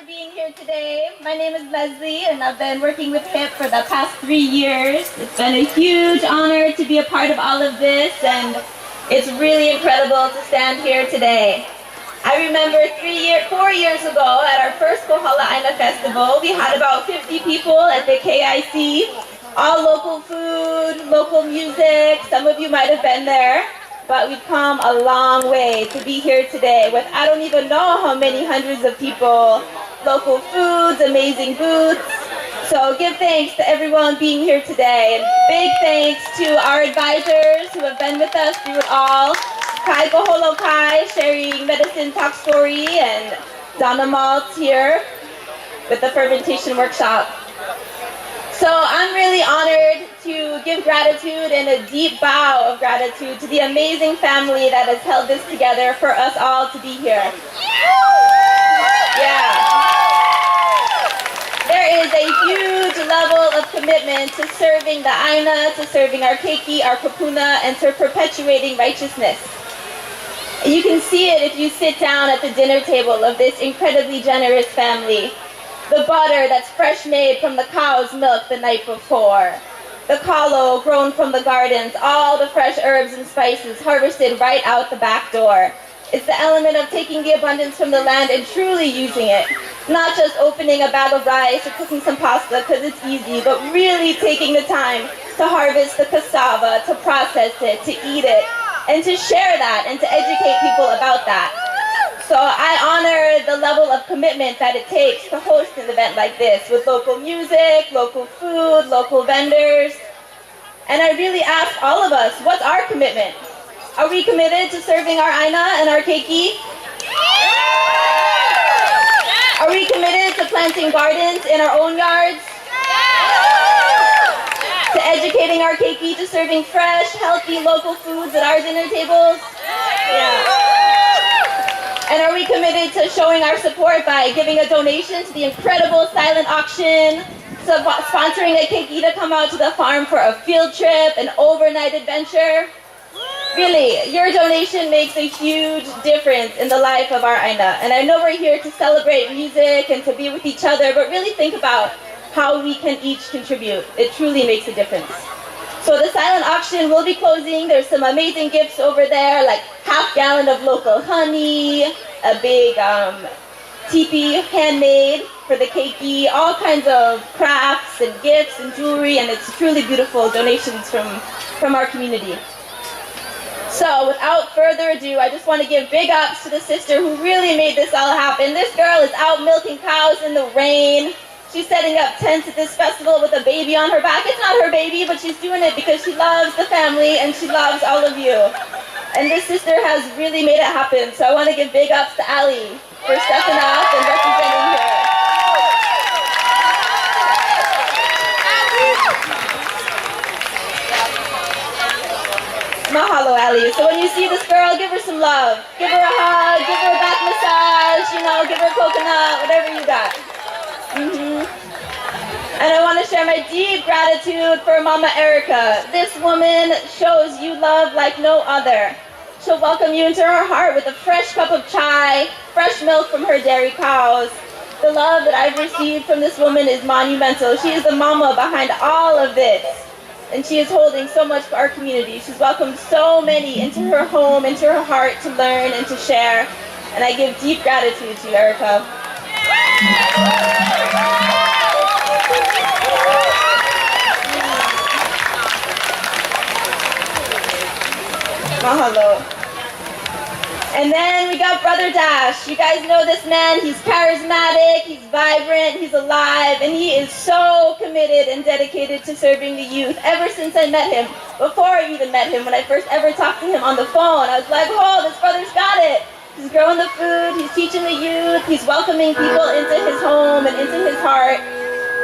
for being here today. My name is Leslie, and I've been working with HIP for the past 3 years. It's been a huge honor to be a part of all of this, and it's really incredible to stand here today. I remember 4 years ago at our first Kohala Aina festival, we had about 50 people at the KIC, all local food, local music. Some of you might have been there. But we've come a long way to be here today with I don't even know how many hundreds of people, local foods, amazing booths. So give thanks to everyone being here today. And big thanks to our advisors who have been with us through it all. Kai Kohala Kai sharing medicine talk story, and Donna Maltz here with the fermentation workshop. So I'm really honored to give gratitude and a deep bow of gratitude to the amazing family that has held this together for us all to be here. Yeah. There is a huge level of commitment to serving the Aina, to serving our keiki, our kupuna, and to perpetuating righteousness. You can see it if you sit down at the dinner table of this incredibly generous family. The butter that's fresh made from the cow's milk the night before. The kalo grown from the gardens, all the fresh herbs and spices harvested right out the back door. It's the element of taking the abundance from the land and truly using it. Not just opening a bag of rice or cooking some pasta because it's easy, but really taking the time to harvest the cassava, to process it, to eat it, and to share that and to educate people about that. So I honor the level of commitment that it takes to host an event like this with local music, local food, local vendors. And I really ask all of us, what's our commitment? Are we committed to serving our Aina and our keiki? Are we committed to planting gardens in our own yards? To educating our keiki, to serving fresh, healthy, local foods at our dinner tables? Yeah. And are we committed to showing our support by giving a donation to the incredible silent auction, sponsoring a keiki to come out to the farm for a field trip, an overnight adventure? Really, your donation makes a huge difference in the life of our Aina. And I know we're here to celebrate music and to be with each other, but really think about how we can each contribute. It truly makes a difference. So the silent auction will be closing. There's some amazing gifts over there, like half-gallon of local honey, a big teepee handmade for the keiki, all kinds of crafts and gifts and jewelry, and it's truly beautiful donations from our community. So without further ado, I just want to give big ups to the sister who really made this all happen. This girl is out milking cows in the rain. She's setting up tents at this festival with a baby on her back. It's not her baby, but she's doing it because she loves the family and she loves all of you. And this sister has really made it happen. So I want to give big ups to Ali for stepping up and representing her. Mahalo, Ali. So when you see this girl, give her some love. Give her a hug, give her a back massage, give her a coconut, whatever you got. And I want to share my deep gratitude for Mama Erica. This woman shows you love like no other. She'll welcome you into her heart with a fresh cup of chai, fresh milk from her dairy cows. The love that I've received from this woman is monumental. She is the mama behind all of this. And she is holding so much for our community. She's welcomed so many into her home, into her heart to learn and to share. And I give deep gratitude to you, Erica. Mahalo. And then we got Brother Dash. You guys know this man. He's charismatic, he's vibrant, he's alive, and he is so committed and dedicated to serving the youth ever since I met him. Before I even met him, when I first ever talked to him on the phone, I was like, oh, this brother's got it. He's growing the food, he's teaching the youth, he's welcoming people into his home and into his heart.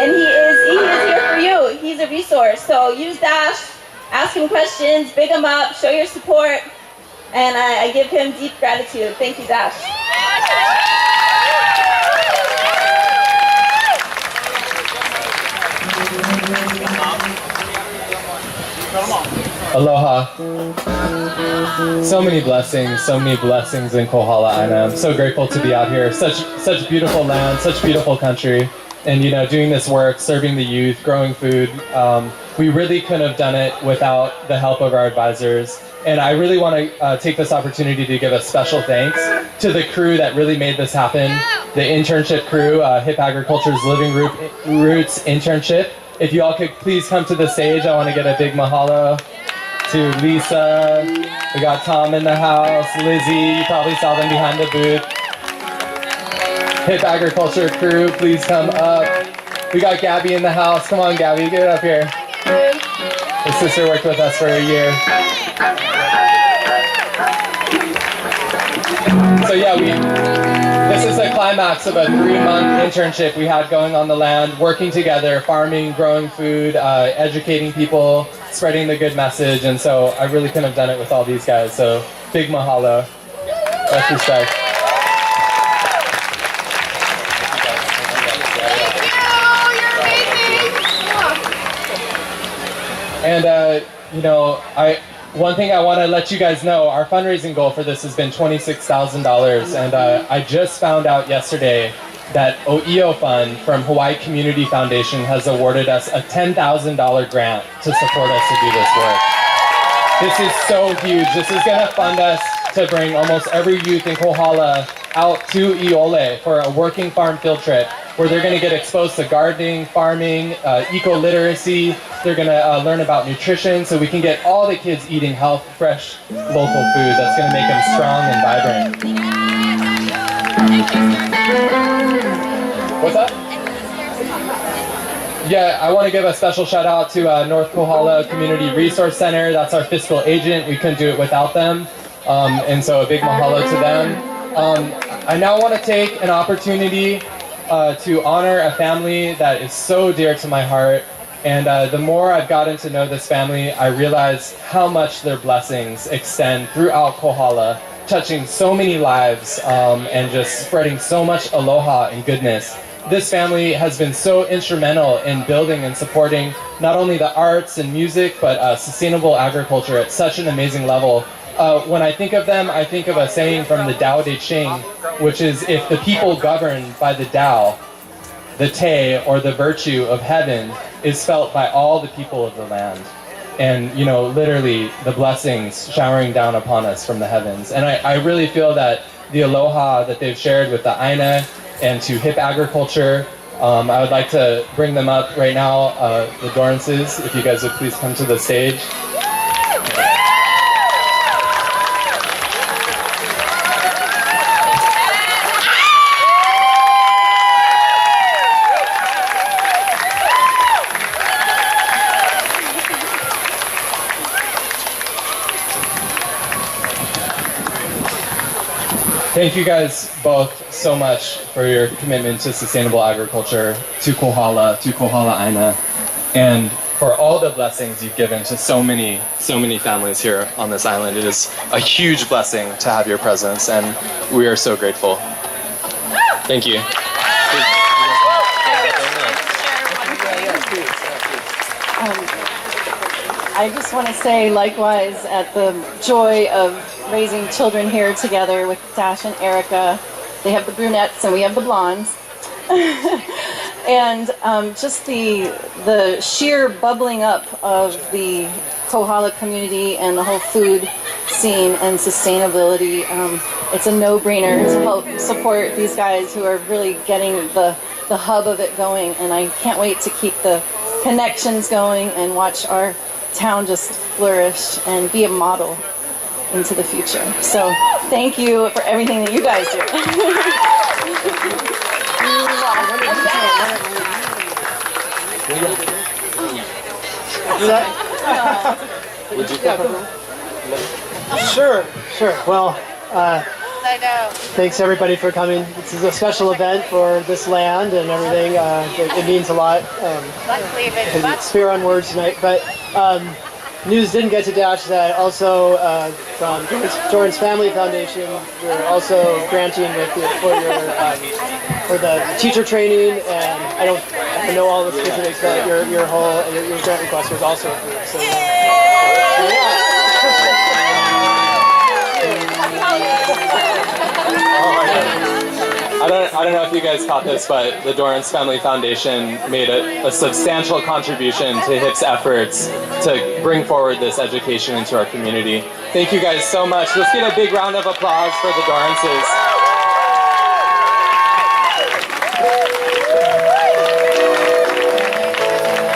And he is here for you. He's a resource. So use Dash, ask him questions, big him up, show your support. And I give him deep gratitude. Thank you, Dash. Aloha. So many blessings in Kohala Aina. I'm so grateful to be out here. Such beautiful land, such beautiful country. And doing this work, serving the youth, growing food, we really couldn't have done it without the help of our advisors. And I really want to take this opportunity to give a special thanks to the crew that really made this happen. The internship crew, Hip Agriculture's Living Roots internship. If you all could please come to the stage, I want to get a big mahalo to Lisa. We got Tom in the house, Lizzie, you probably saw them behind the booth. Hip Agriculture crew, please come up. We got Gabby in the house. Come on, Gabby, get up here. His sister worked with us for a year. So yeah, this is the climax of a 3-month internship we had going on the land, working together, farming, growing food, educating people, spreading the good message, and so I really couldn't have done it with all these guys, so big mahalo. Much respect. And one thing I want to let you guys know, our fundraising goal for this has been $26,000, and I just found out yesterday that OEO Fund from Hawaii Community Foundation has awarded us a $10,000 grant to support us to do this work. This is so huge. This is going to fund us to bring almost every youth in Kohala out to Iole for a working farm field trip, where they're going to get exposed to gardening, farming, eco-literacy. They're going to learn about nutrition, so we can get all the kids eating healthy, fresh, local food that's going to make them strong and vibrant. What's up? Yeah, I want to give a special shout out to North Kohala Community Resource Center. That's our fiscal agent. We couldn't do it without them. And so a big mahalo to them. I now want to take an opportunity to honor a family that is so dear to my heart. And the more I've gotten to know this family, I realize how much their blessings extend throughout Kohala, touching so many lives and just spreading so much aloha and goodness. This family has been so instrumental in building and supporting not only the arts and music, but sustainable agriculture at such an amazing level. When I think of them, I think of a saying from the Tao Te Ching, which is, if the people governed by the Tao, the Te, or the virtue of heaven, is felt by all the people of the land. And, literally the blessings showering down upon us from the heavens. And I really feel that the aloha that they've shared with the Aina and to Hip Agriculture, I would like to bring them up right now, the Dorrances, if you guys would please come to the stage. Thank you guys both so much for your commitment to sustainable agriculture, to Kohala Aina, and for all the blessings you've given to so many families here on this island. It is a huge blessing to have your presence, and we are so grateful. Thank you. I just want to say likewise at the joy of raising children here together with Dash and Erica. They have the brunettes and we have the blondes. And just the sheer bubbling up of the Kohala community and the whole food scene and sustainability. It's a no-brainer to help support these guys who are really getting the hub of it going. And I can't wait to keep the connections going and watch our town just flourish and be a model into the future. So thank you for everything that you guys do. Would you Sure. Well, thanks everybody for coming. This is a special event for this land and everything. It means a lot. Spare on words tonight, but news didn't get to Dash that also from Jordan's Family Foundation, we're also granting for the teacher training, and I don't know all the specifics, but your grant request was also approved. So, yeah. I don't know if you guys caught this, but the Dorrance Family Foundation made a substantial contribution to HIP's efforts to bring forward this education into our community. Thank you guys so much. Let's get a big round of applause for the Dorrances.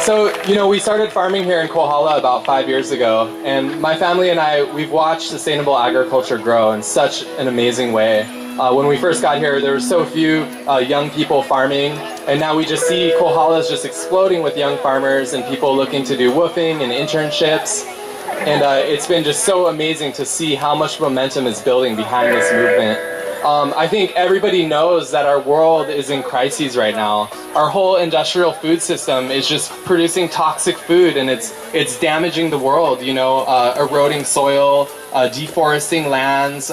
So, you know, we started farming here in Kohala about 5 years ago, and my family and I, we've watched sustainable agriculture grow in such an amazing way. When we first got here, there were so few young people farming, and now we just see Kohala is just exploding with young farmers and people looking to do woofing and internships. And it's been just so amazing to see how much momentum is building behind this movement. I think everybody knows that our world is in crises right now. Our whole industrial food system is just producing toxic food, and it's damaging the world, you know, eroding soil, deforesting lands,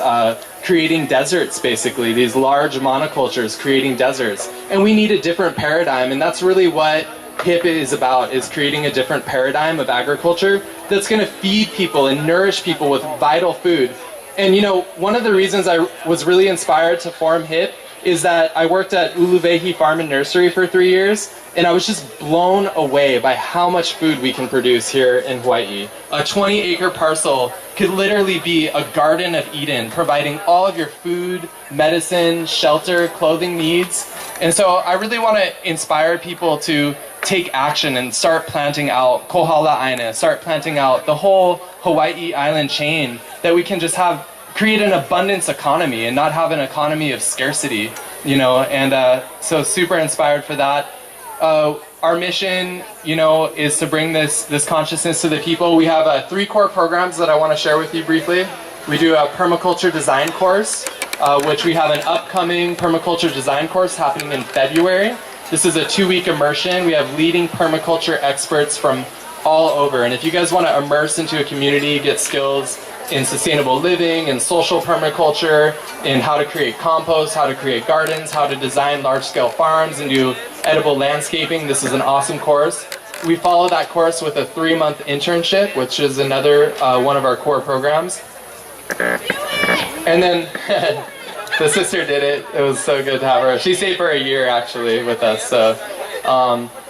creating deserts, basically, these large monocultures creating deserts. And we need a different paradigm, and that's really what HIP is about, is creating a different paradigm of agriculture that's going to feed people and nourish people with vital food. And you know, one of the reasons I was really inspired to form HIP is that I worked at Uluvehi Farm and Nursery for 3 years, and I was just blown away by how much food we can produce here in Hawaii. A 20-acre parcel could literally be a Garden of Eden, providing all of your food, medicine, shelter, clothing needs. And so I really want to inspire people to take action and start planting out Kohala Aina, start planting out the whole Hawaii island chain, that we can just create an abundance economy and not have an economy of scarcity, you know. And so super inspired for that. Our mission, you know, is to bring this consciousness to the people. We have 3 core programs that I want to share with you briefly. We do a permaculture design course, which we have an upcoming permaculture design course happening in February. This is a 2-week immersion. We have leading permaculture experts from all over. And if you guys want to immerse into a community, get skills in sustainable living and social permaculture, in how to create compost, how to create gardens, how to design large-scale farms and do edible landscaping, this is an awesome course. We follow that course with a 3-month internship, which is another one of our core programs. And then the sister did it. It was so good to have her. She stayed for a year actually with us. So,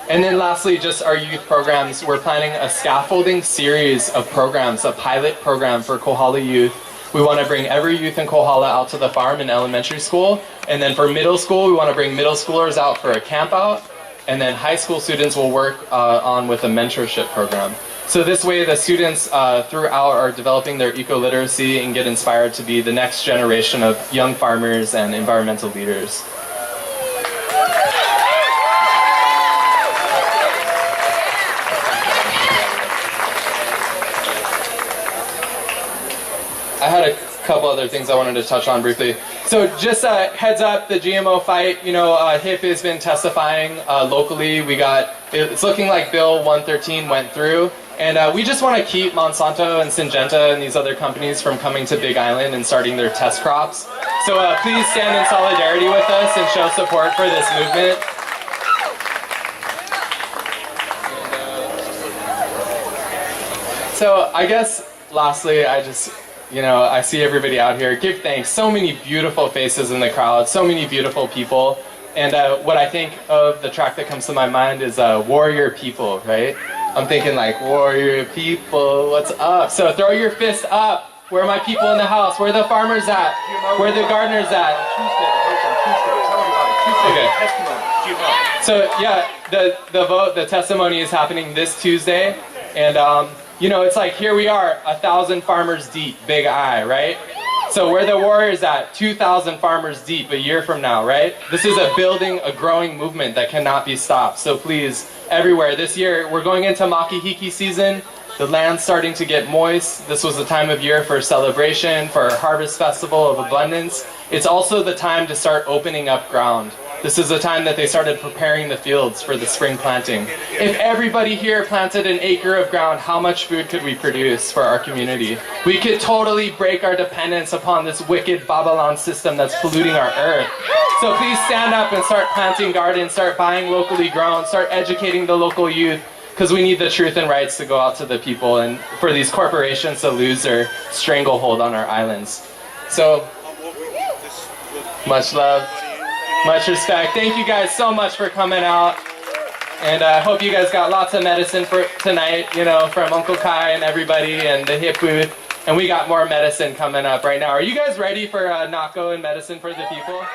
and then lastly, just our youth programs. We're planning a scaffolding series of programs, a pilot program for Kohala youth. We want to bring every youth in Kohala out to the farm in elementary school. And then for middle school, we want to bring middle schoolers out for a camp out. And then high school students will work on with a mentorship program. So this way the students throughout are developing their eco-literacy and get inspired to be the next generation of young farmers and environmental leaders. I had a couple other things I wanted to touch on briefly. So just heads up, the GMO fight, you know, HIP has been testifying locally. It's looking like Bill 113 went through. And we just want to keep Monsanto and Syngenta and these other companies from coming to Big Island and starting their test crops. So please stand in solidarity with us and show support for this movement. So I guess lastly, I see everybody out here. Give thanks. So many beautiful faces in the crowd, so many beautiful people. And what I think of the track that comes to my mind is Warrior People, right? I'm thinking like, warrior people, what's up? So throw your fist up. Where are my people in the house? Where are the farmers at? Where are the gardeners at? Okay. So yeah, the testimony is happening this Tuesday. And you know, it's like, here we are, 1,000 farmers deep, Big I, right? So where the warriors at? 2,000 farmers deep a year from now, right? This is a growing movement that cannot be stopped. So please, everywhere. This year, we're going into Makihiki season. The land's starting to get moist. This was the time of year for celebration, for our harvest festival of abundance. It's also the time to start opening up ground. This is the time that they started preparing the fields for the spring planting. If everybody here planted an acre of ground, how much food could we produce for our community? We could totally break our dependence upon this wicked Babylon system that's polluting our earth. So please stand up and start planting gardens, start buying locally grown, start educating the local youth, because we need the truth and rights to go out to the people and for these corporations to lose their stranglehold on our islands. So, much love. Much respect. Thank you guys so much for coming out. And I hope you guys got lots of medicine for tonight, you know, from Uncle Kai and everybody and the hip booth. And we got more medicine coming up right now. Are you guys ready for Nako and medicine for the people?